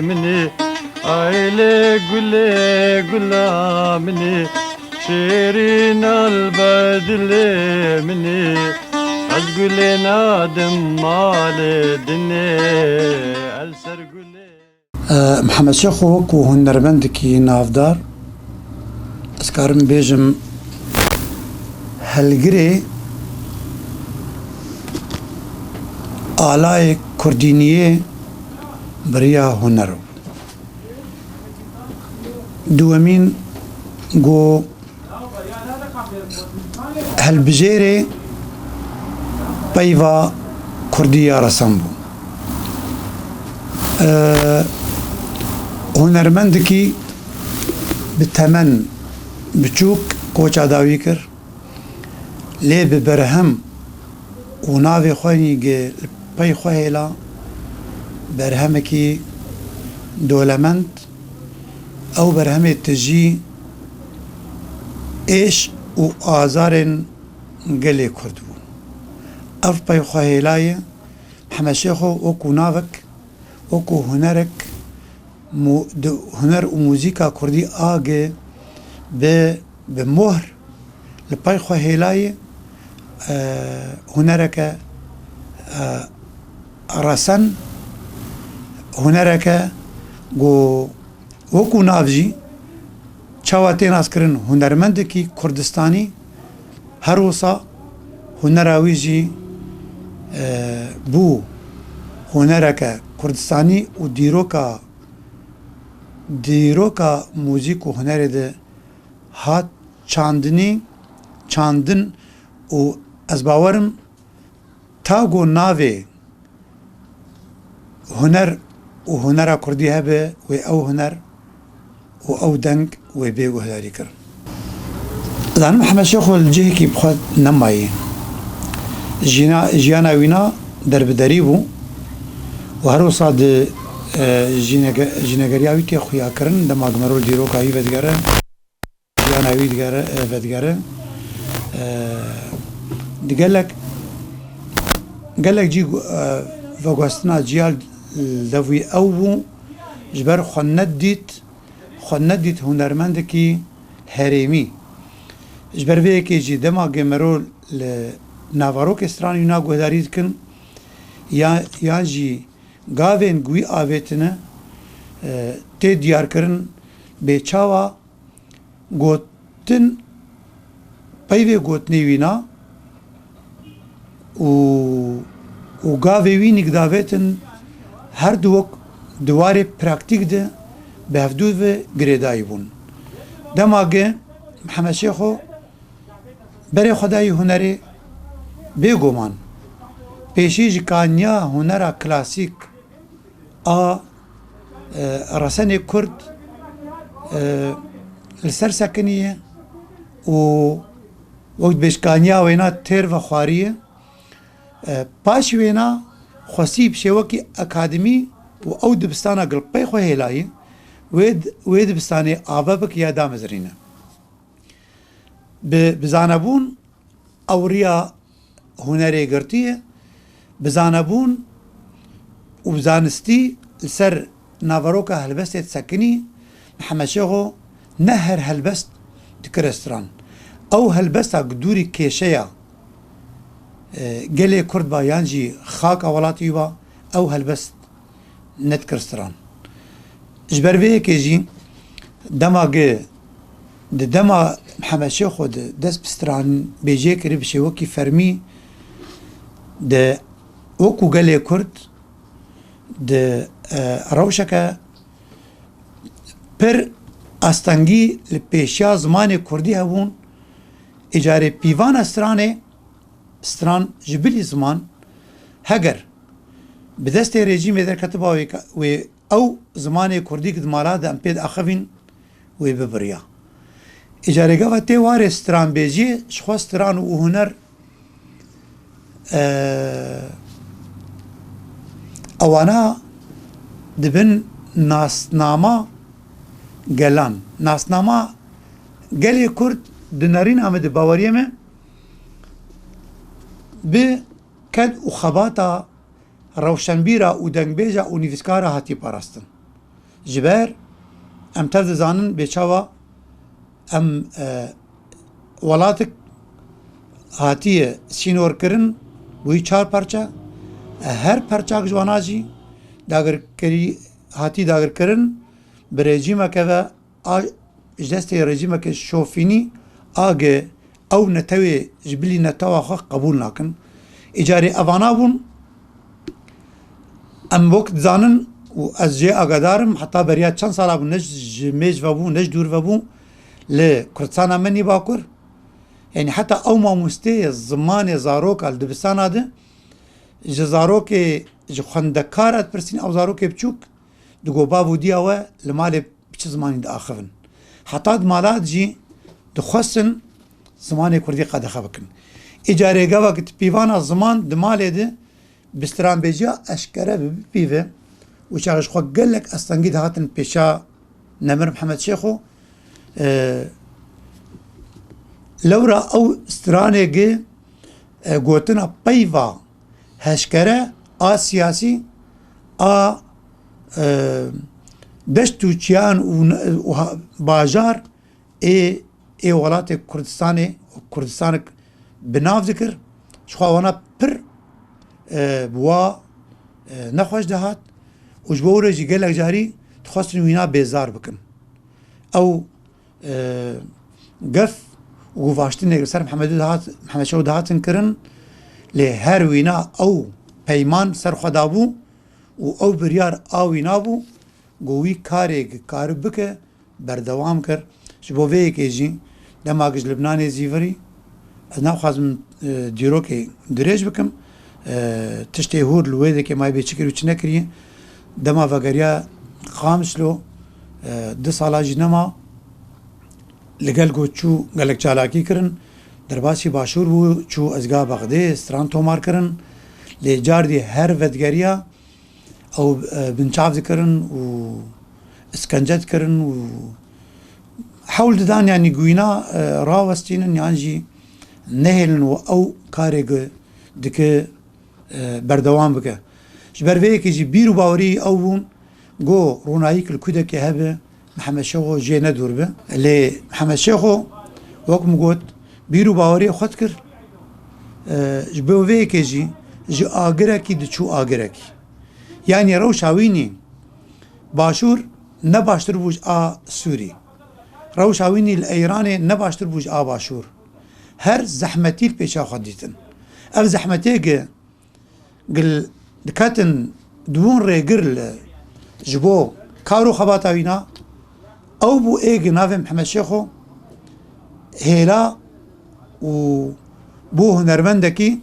مني aile güle gülamini şirin albedile mini az güle nadım male dine el ser güle محمد شيخو وكو هنرمندكي نافدار اسكارم بيجم هلگري آلاي كردينية بريا هنرو دوامين جو هالبجيري بيفا كردية رسمبو هنرمندكي بتمن بچوك كوچا داوي كر لي ببرهم ونافي خواني بي خوهيلا برهمكي دولمند او برهمي تجي ايش و آزارن قلي كردو اف بي خوهيلاي محمد شيخو وكو نافك وكو هنرك هنر و موزيكا كردي آگه بمهر لباي خوهيلاي هنرك رسن هنرك وكو نافجي چاواتين اسكرن هنرمندكي كردستاني هروسا هنراويجي بو هنرك كردستاني و دیروکا موزیک و هنر ده هات چاندن و از باورم تاگو ناوی هنر و هنر کردی هبه و او هنر و او دنگ و بیگو هداری کر زن محمد شیخو الجهه کی بخواد نمایی جیانا وینا در بدری بو و هر وصاد جینگریاوی که خویا کرن دم اگمرو دیرو کایی ودگره جیاناوی دگره ودگره دیگلک جی وگستنا جیال دوی او جبر خند دیت هنرمند کی هریمی جبر به کی جی دم اگمرو ناوارو کسترانی نا گهداری کن یا جی گاوین گوی آویتنه تی دیار کرن به چاوا گوتن پیوی گوتنی وینا و گاوی وی نگداویتن هر دواره پراکتیک ده به هفدود و گریدایی بون دماغه محمد شیخو بره خدای هنری بگومان پیشیج کانیا هنر کلاسیک رسن کرد لسر سکنیه و وقت بشکانیا وینا تیر و خواریه پاش وینا خصیب شوکی اکادمی و او دبستانا گلپی خو هلایی و دبستانی آبا بک یادا مزرینه بزانبون اوریا هنری گرتیه بزانبون و بزانستی لسر ناوروكا هلبست تسكني محمد شيخو نهر هلبست تكرستران او هلبست قدوري كيشيا قلي كرد با يانجي خاك اولاتي با او هلبست نتكرستران جبر بيه كيجي دما محمد شيخو دس بستران بيجي كريب شيوكي فرمي ده وكو قلي كرد ده روشكا پر استنگی لپیشیا زمان کردی هبون اجاره پیوان استران جبلی زمان هگر بدست رژیم در کتبا و او زمان کردی کد مالا ده امپید اخوین و ببریا اجاره گفت تیوار استران بیجی شخوا استران و هنر اوانا دبن ناسنامه گلان ناسنامه گلی کرد دنارین آمده باوریه می به کد و خباتا روشنبیرا و دنگبیجا و نویسکارا هاتی پاراستن جبر ام تف دزانن بچاوا ام ولاتك هاتیه سینور کرن بوی 4 پرچه هر پرچاک جواناجی داگر کری هاتی داگر کرن به رژیم که و اجدست رژیم که شوفینی آگه او نتوی جبلی نتوی خو قبول نکن اجاره اوانا بون ام وقت زانن و از جه آگادارم حتی بریا چند سال ابو نج میج و بو نج دور و بو ل کردستان منی باکر يعني حتى او ما مستي الزمان زاروك الدبستان هذا جزاروك جخندكارات برسين او زاروك بچوك دغو بابو دياوا لمال بچ زماني داخفن حتى مالات جي دخصن زماني كردي قد خبكن اجاره غا وقت بيوانا زمان دمال ده بستران بيجا اشكره بيفه وشاغش خو قالك استنجد هاتن بيشا نمر محمد شيخو لورا او سترانه گوتنا پیوا هشکره سیاسی دشتو چیان و باجار ای ولات کردستان بناف ذکر شخوانا پر بوا نخوش دهات و جبوره جی گلک جاری تخواستن وینا بیزار بکن او قف وفاشتني سر محمد شو دهاتن كرن لهر وينا او پیمان سر خدابو و او بريار آوينا بو گوی کار بکه بردوام کر شبو وی که جی دماغش لبنان زیوری از ناو خازم دیرو که دریج بکم تشتی هور لویده که مای بیچکر وچ نکریه دما وگریا خامشلو 2 سالا جنما لگل گو چو گلک چالاکی کرن درباسی باشور بو چو ازگاه بغده استران تومار کرن لجار دی هر ودگریا او بنچاف کرن و اسکنجت کرن و حول ددان يعني گوینا راوستینن يعني جی نهلن و او کارگ دکه بردوام بکه جبروی که جی بیرو باوری او بون گو رونایی کل کده که هبه محمد شیخو جه ندور به لی محمد شیخو وقم گوت بیرو باوری خود کر جبروی که جی آگره کی دچو آگره کی يعني رو شاويني باشور نباشتر بوج سوري رو شاويني الأيراني نباشتر بوج باشور هر زحمتي البيشا خديتن اف زحمتي قل دكاتن دون ريقر جبو كارو خباتاوينا او بو ايق نافي محمد شيخو هيلا و بو هنرمندكي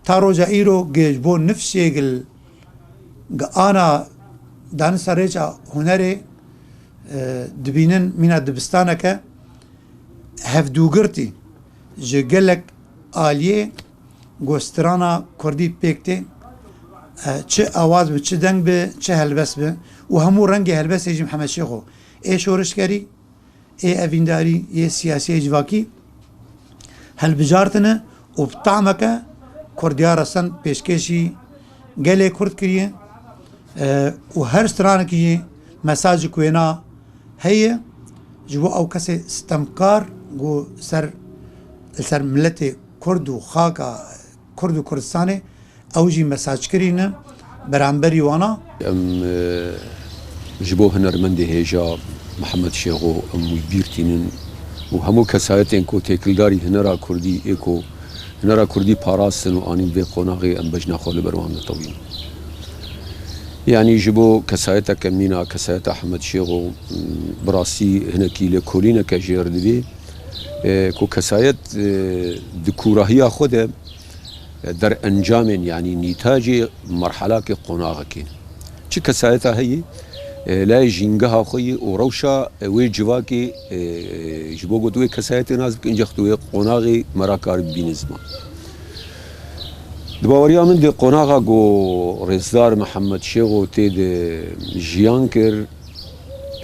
تارو جائيرو جبو نفسي قل انا دان سريجا هنري دبينن من دبستانك هفدوغرتي جي قالك آليه گوسترانا كردي بيكتي چه آواز به چه دنگ به چه هلبس به و همو رنگ هلبس يجي محمد شيخو اي شورشگري اي افينداري اي سياسي اجواكي هل بجارتنا و بطعمك كرديار رسن پیشکشی گله کرد کریه و هر سترانه کی مساج کوینا هي جو او کس استمکار گو سر ملت کرد و خاکا کرد و کردستانه او جی مساج کرینه برانبری وانا جبو هنرمندی هیجا محمد شیخو اموی بیرتینن و همو کسایتین کو تکلداری هنرا کردی ایکو هنرا کردی پاراستن و آنین به قناغی ام بجنا خول بروان طویل يعني جبو كسايتا كمينا كسايتا أحمد شيخو براسي هناكي لكولينا كجير دبي كو كسايت دكوراهية خده در انجام يعني نتاج مرحلة قناغ كين چه كسايتا هي لا جينغها خوي وروشا وي جواكي جبو قدوي كسايتا نازك انجختوي قناغي مراكار بينزمان دباوريا من دي قناغا جو رزدار محمد شيخو تيد جيانكر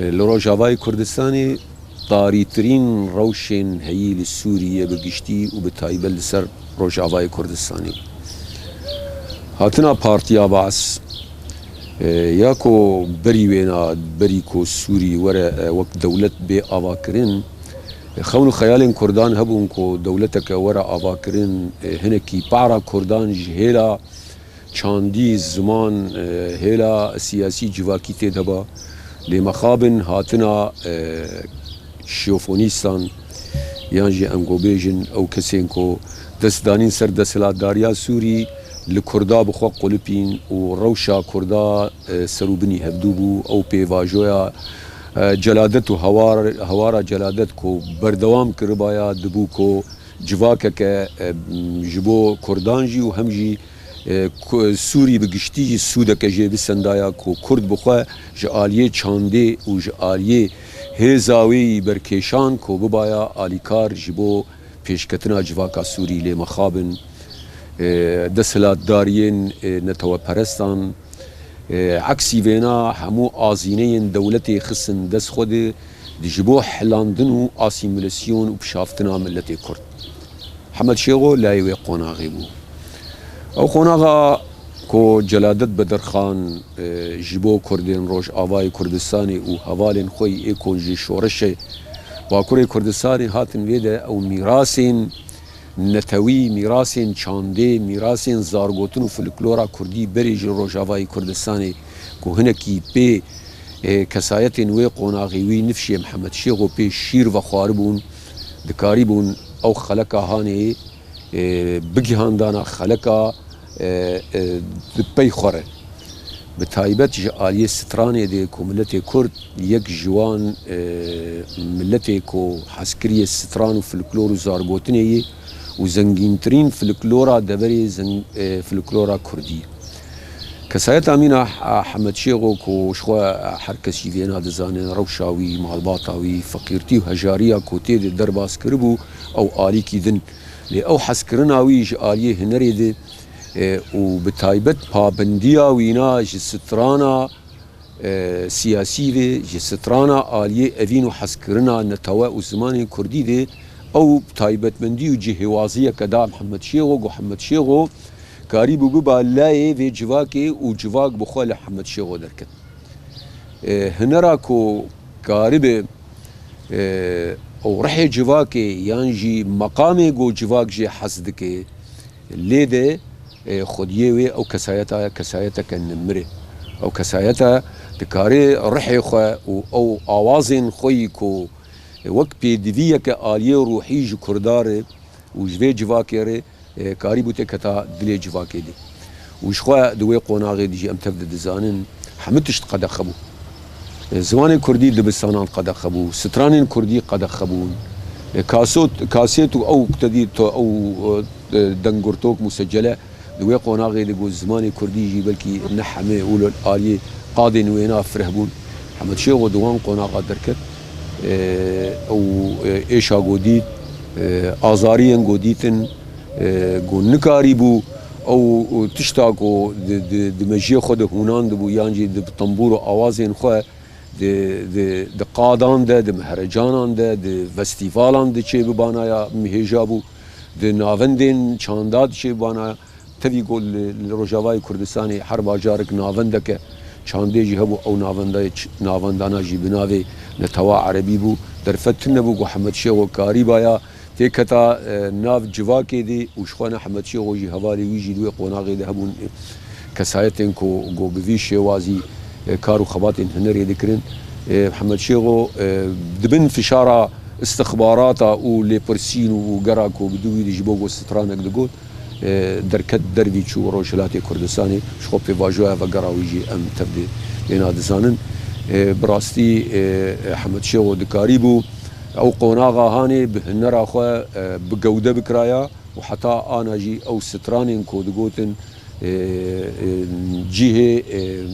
لروجافاي كردستاني طاريترين روشن هي للسورية بقشتي وبتايبه لسر روجافاي كردستاني هاتنا بارتيا باس ياكو بري وينا بري كو سوري ورا وقت دولة بي آواكرين خونو خيالين كردان هبون كو دولتك ورا آواكرين هنكي بعرا كردان جهيلا چاندي زمان هيلا سياسي جواكي تدبا لمخابن هاتنا شيوفونيستان يانجي انگو بيجن او كسين كو دستدانين سر دسلات داريا سوري لكردا بخوا قلبين وروشا كردا سروبني هبدوبو او بيواجويا جلادت و هوارا جلادت كو بردوام كربايا دبو كو جواكك جبو كردانجي و همجي سوري بگشتي سودك جي بسندايا كو كرد بخوا جاليه چاندي و جاليه هزاوي بركيشان كو ببايا آليكار جبو پیشکتنا جواكا سوري لمخابن دسلات دارين نتوى پرستان عكسي فينا همو آزينين دولتي خصن دس خود دجبو حلاندن و آسيميلاسيون و بشافتنا ملتي كرد حمد شيغو لايوي قوناغي بو او قوناغا كو جلادت بدرخان جبو كردين روش آواي كردستاني و هوالين خوي ايكون جي شورشي باكوري كردستاني هاتن ويدا او ميراسين نتوي ميراسين چاندي ميراسين زارگوتن و فلكلورا كردي بريج روجاواي كردستاني كو هنكي بي كسايتين وي قوناغي وي نفشي محمد شيغو بي شير و خواربون دكاريبون او خلقا هاني بگهان دانا خلقا دبي خوره بتايبت جاليه ستراني دي كو ملتي كرد يك جوان ملتي كو حسكريه ستران و فلكلور و زارگوتني وزنجينترين فلكلورا دبري فلكلورا كردي كسايت امينه حمد شيغو كو شخوا حركسي فينا دزانين روشاوي مالباطاوي فقيرتي وهجاريه كوتي درباس كربو او اليكي دن لي او حسكرناوي جاليه هنريد وبتايبت بابنديا وينا جسترانا سياسي جسترانا اليه افينو حسكرنا نتوا وزمان كردي دي او تايبت مندي وجهوازيه كدا محمد شيغو محمد شيغو قريب ببا لاي في جواكي وجواك بخول محمد شيغو دركت هنراكو قريب او رحي جواكي يانجي مقامي جو جواك جي حسدك ليده خديوي او كسايتا كنمري او كسايتا تكاري رحي خو او اوازن خويكو وقت بيدفيا كآلية روحي جو كردار وجوي جواكيري كاريبو تكتا دلي جواكي دي وشخوا دوي قوناغي دي جي ام تبدا دزانن حمتش قد خبو زوان كردي دبستانان قد خبو سترانين كردي قد خبون كاسيتو او كتدي او دنگورتوك مسجله دوي قوناغي دي زماني كردي جي بلكي نحمي اولو الآلية قادن وينا فرهبون حمد شيغو دوان قوناغا دركت او ايشا گوديت آزاريان گوديتن گو نكاري بو او تشتاكو دمجي خود هونان دبو يانجي دبطنبور آوازين خو د قادان ده د مهرجانان ده د فستیوالان ده چه ببانایا مهجابو د ناوندین چانداد چه ببانایا تبي قول لروجاواي كردستاني حرب جارك ناوندك چاندي جي هبو او ناوندانا جي بناوي نتوا عربي بو درفتن بو محمد شيغو كاريبايا تيكتا ناف جواكي دي وشخوانا محمد شيغو جي هوالي ويجي دوي قوناغي ده هبون كسايتن كو جو بفي شوازي كارو خباتين هنري ذكرن محمد شيغو دبن فشارة استخباراتا و ليبرسين وقراكو بدوي دي جبوغو سترانك دقول دركت دربي شو روشلاتي كردستاني شخوب في فاجوها وقراويجي ام تبدي لنا دزانن براستي محمد شيغو دكاريبو او قوناغا هاني بهنرا خو بجوده بكرايا وحتى انا جي او سترانين كو دقوتن جهه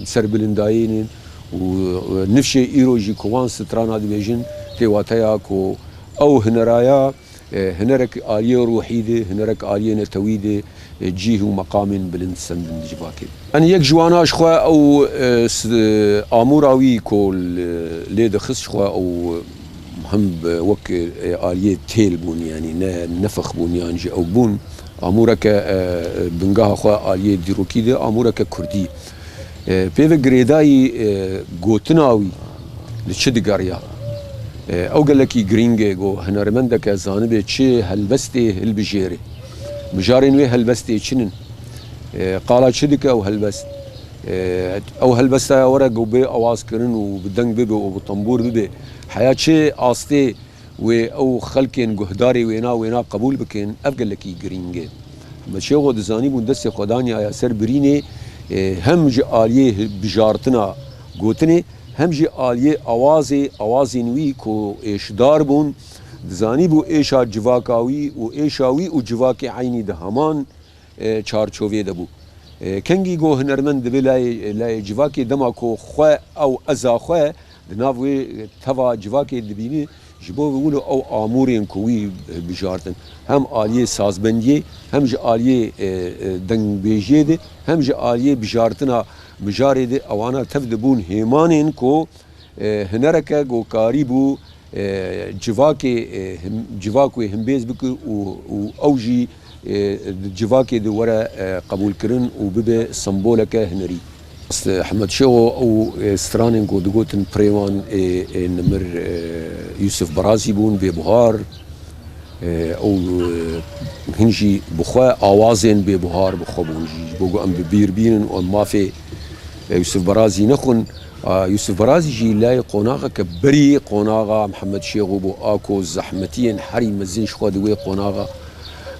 سربلنداين ونفشي ايروجي كوان سترانا ديفيجن تيواتايا كو او هنرايا هنرك آلية روحيدة هنرك آلية نتويدة جيه ومقام بلندسن بندجباكي أنا يك جواناش خوا أو آموراوي كو ليد خص خوا أو مهم وك آلية تيل بون يعني نفخ بون يعني أو بون امورك بنگاه خو آليه ديروكي دي امورك كردي پێوە گرێدایی گوتناوی لە چ دگەڕیا ئەو گەلێکی گرینگێ گۆ هەنەرمەندەکە زانبێ چێ هەلبەستێ هەلبژێرێ بژارێن وێ هەلبەستێ چنن قاڵا چ دکە ئەو هەلبەست ئەو هەلبەستە وەرە گەو بێ ئەوازکردن و بدەنگ ببێ و بتەمبور ببێ حیا چێ ئاستێ وێ ئەو خەلکێن گوهداری وێنا قبول بکەن ئەف گەلێکی گرینگێ مەچێغۆ دزانی بوون دەستی خۆدانی ئایا سەر برینێ هەم ji aliyê bijartina gotinê hem jî aliyê awazên wî ku êşdar bûn dizanî bû êşa civaka wî û êşa wî û civakê eynî di heman çarçovê de bû kengî got hunermend dibe layê civakê dema ku xwe ew eza xwe di nav wê teva civakê dibînî ji bo wilo ew amûrên ku wî bijartin hem aliyê sazbendiyê hem ji aliyê dengbêjiyê de hem ji aliyê bijartina mijarê de ewana tev dibûn hêmanên ku hunereke gokarî bû civak wê himbêz bike û ew jî civakê de were qebûlkirin û bibe semboleke hunerî Ahmed Şevo ew stranên ku digotin Prêvan ê Nimir Yusuf Barazî bûn bêbuhar ew hin jî bixwe awazên bêbuhar bixwe bûn jî bo ku em bi bîr bînin û em mafê Yusuf Barazî nexwin Yusuf Barazî jî layê qonaxeke berî qonaxa Mihemed Şevo bû ako zehmetiyên herî mezin ji xwe di wê qonaxa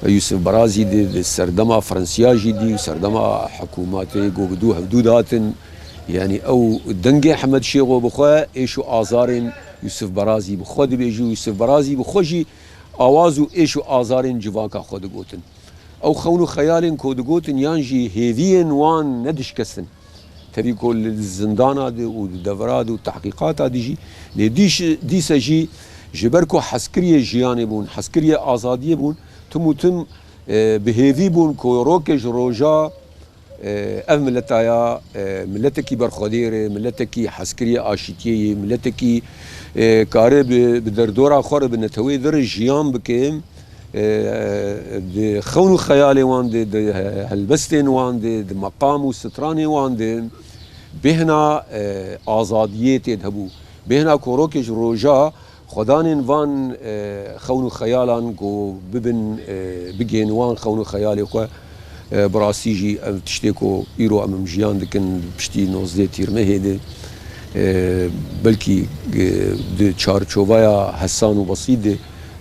Yusuf Barazî di serdema Fransiya jî dî serdema hikûmetê govidû hevdû datin yani ew dengê Hemed Şevo bixwe êş û azarên Yusuf Barazî bixwe dibêjî û Yusuf Barazî bixwe jî awaz û êş û azarên civaka xwe digotin ew xewn û xeyalên ku digotin yan jî hêviyên wan nedişkestin tevî ku li zindana de û di devra de û tehqîqata de jî lê dîse jî ji ber ku heskiriyê jiyanê bûn heskiriyê azadiyê bûn tim û tim bi hêvî bûn ku rokê ji roja ev milletaya milletekî berxwedêrê milletekî heskiriyê aşîtiyeyê milletekî karê bi derdora xwe re bi netewê de jiyan bike di xewn û xeyalê wan de di helbestên wan de di meqam û stranê wan de bêhna azadiyê tê de hebû bêhna ku rokê ji roja xwedanên van xewn û xeyalan ku bibin bigên wan xewn û xeyalê xwe bi rastî jî ev tiştê ku îro em jiyan dikin piştî 19 tîrmehê de belkî di çarçovaya hesan û besît de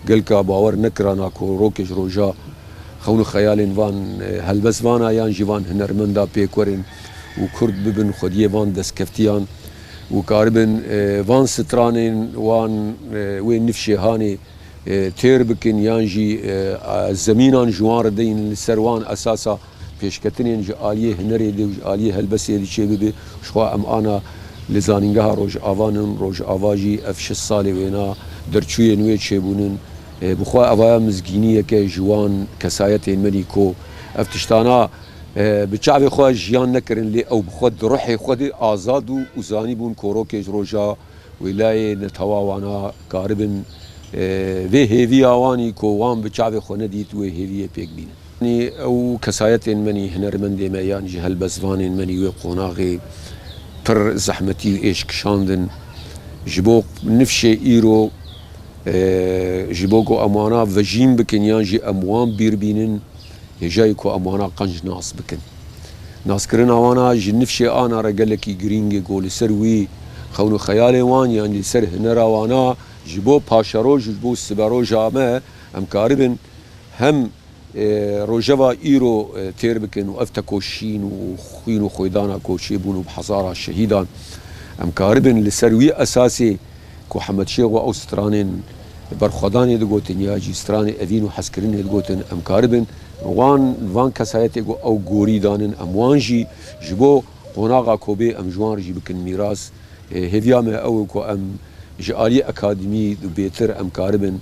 gelka bawer nekirana ku rokê ji roja xewn û xeyalên van helbest vana yan jî van hunermenda pêk werin û Kurd bibin xwediyê van destkeftiyan û karibin van stranên wan wê nifşêhanê têr bikin yan jî zemînan ji wan re deyin li ser wan esasa pêşketinên ji aliyê hunerê de ji aliyê helbestê de çê bibe ji xwe em ana li zanîngeha Rojavanin Rojava jî ev 6 salê wêna derçûyên wê çêbûnin bixwe evaya mizgîniyeke ji wan kesayetên menî ku ev tiştana bi çavê xwe jiyan nekirin lê ew bixwe di ruhê xwe de azad û zanî bûn ku rokê ji roja wêlayê netewa wana karibin vê hêviya wanî ku wan bi çavê xwe nedît wê hêviyê pêk bînin ew kesayetên menî hunermendê me yan jî helbestvanên menî wê qonaxê pir zehmetî û êş kişandin ji bo nifşê îro ji bo ku em wana vejîn bikin yan jî em wan bîr bînin hêjayî ku em wana qenc nas bikin naskirina wana ji nifşê ana re gelekî girîngê ku li ser wî xewn û xeyalê wan yan li ser hunera wana ji bo paşeroj ji bo siberoja me em karibin hem rojeva îro têr bikin û ev tekoşîn û xwîn û xwêdana koçê bûn û bi hezara şehîdan em karibin li ser wî esasê ku Hemed Şevo ew stranên berxwedanê digotin ya jî stranê evîn û hezkirinê digotin em karibin van kesayetê ku ew gorî danin em wan jî ji bo qonaxa Kobê em ji wan re jî bikin mîras hêviya me ew ku em ji aliyê akademî bêtir em karibin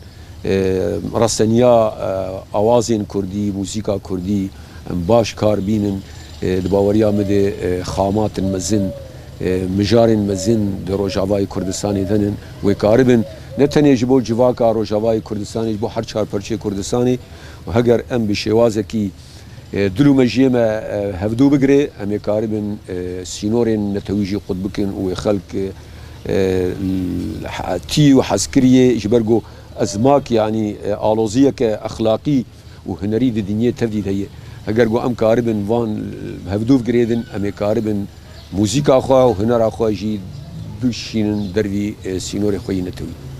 rasteniya awazên Kurdî mûsîka Kurdî em baş kar bînin di baweriya me de xamatin mezin mijarên mezin di Rojavayê Kurdistanê henin wê karibin ne tenê ji bo civaka Rojavayê Kurdistanê ji bo her çarperçê Kurdistanê û heger em bi şêwazekî دلو مجيما هفدو بقري أمي كاربن سينورين نتويجي قد بكن وخلق تي وحسكرية جبرجو أزماك يعني آلوزية كأخلاقي وهنري دي دنيا تفديد هي هجرجو أم كاربن فان هفدو بقريدن أمي كاربن موسيقى أخوة وهنر أخوة جي دوشين دربي سينوري خوي نتوي